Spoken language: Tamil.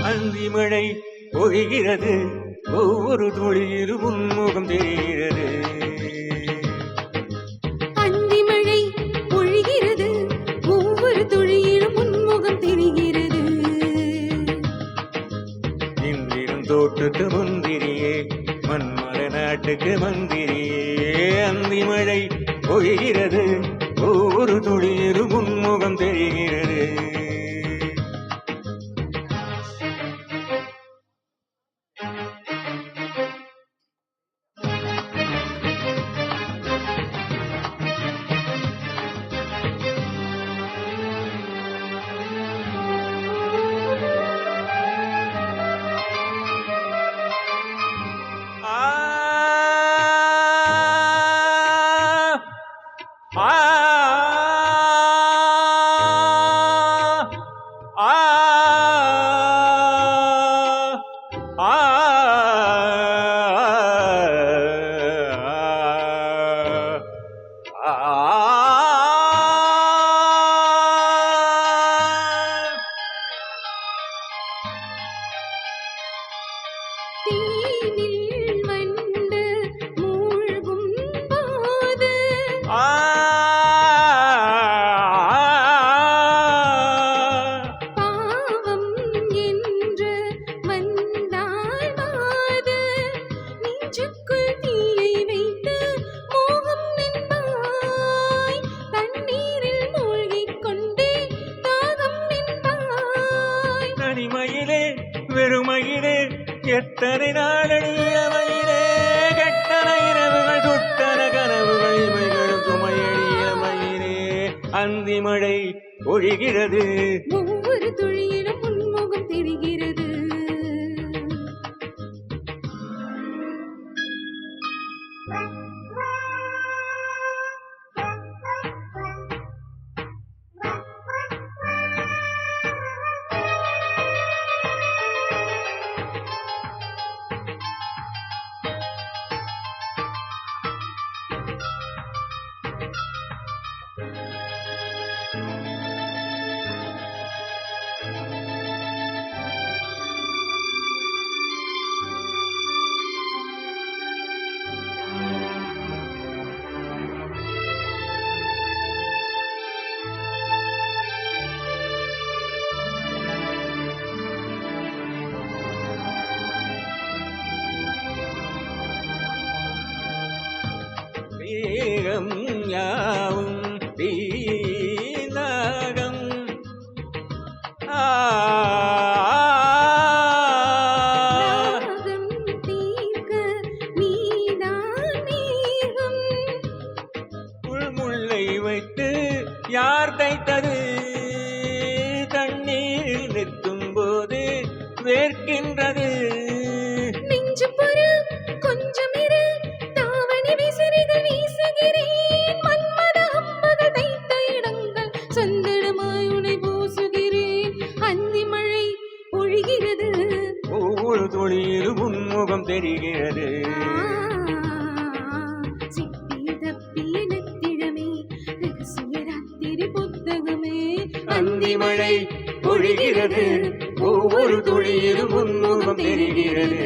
அந்திமழை பொழிகிறது, ஒவ்வொரு துளியிலும் உன்முகம் தெரிகிறது. அந்திமழை பொழிகிறது, ஒவ்வொரு துளியிலும் உன்முகம் தெரிகிறது. இன்றிடும் தோட்டத்து முந்திரியே, மன்மத நாட்டுக்கு மந்திரியே. அந்திமழை பொழிகிறது, ஒவ்வொரு துளியிலும் உன்முகம் தெரிகிறது. தேனில் வண்டு மூழ்கும் போது பாவம் என்று வந்தால் மாது நெஞ்சுக்குள் தீயை வைத்து மோகம் என்பாய். தண்ணீரில் மூழ்கிக் கொண்டே தாகம் என்பாய். தனிமையிலே வெறுமையிலே எத்தனை நாளடியமையிலே, கெட்டன இரவுகள் சுட்டன கனவுகள் இவைகளும் சுமையடியமையிலே. அந்திமழை பொழிகிறது, ஒவ்வொரு துளியிலும் உன்முகம் தெரிகிறது. வேகம் யாவும் தீநாகம். தாகம் தீர்க்க நீதான் மேகம். முள்முல்லை வைத்து யார் தைத்தது? தண்ணீரில் நிற்கும் போது வேர்க்கின்றது. நெஞ்சு பொறு கொஞ்சம் இரு, தாவணி விசிறிகள் வீசுகிறேன். மன்மத அம்புகள் தைத்த இடங்கள் சந்தனமாய் உனை பூசுகிறேன். அந்திமழை பொழிகிறது, ஒவ்வொரு துளியிலும் உன்முகம் தெரிகிறது. சிப்பி தப்பிய நத்திடமே, ரகசிய ராத்திரி புத்தகமே. அந்திமழை பொழிகிறது, ஒவ்வொரு துளியிலும் உன்முகம் தெரிகிறது.